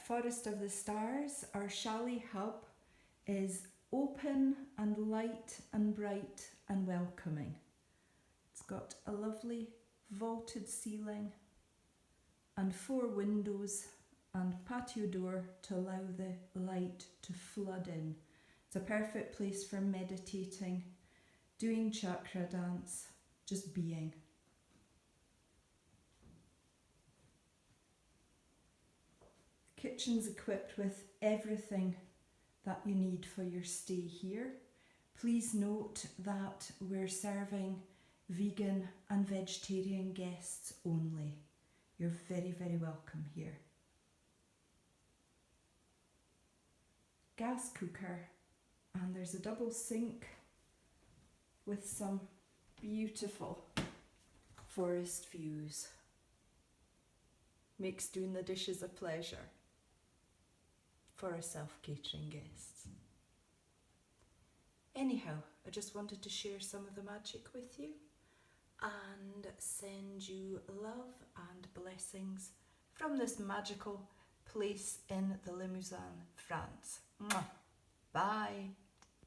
Forest of the Stars, our chalet hub, is open and light and bright and welcoming. It's got a lovely vaulted ceiling and 4 windows and patio door to allow the light to flood in. It's a perfect place for meditating, doing chakra dance, just being. The kitchen's equipped with everything that you need for your stay here. Please note that we're serving vegan and vegetarian guests only. You're very, very welcome here. Gas cooker, and there's a double sink with some beautiful forest views. Makes doing the dishes a pleasure for our self-catering guests. Anyhow, I just wanted to share some of the magic with you and send you love and blessings from this magical place in the Limousin, France. Mwah. Bye.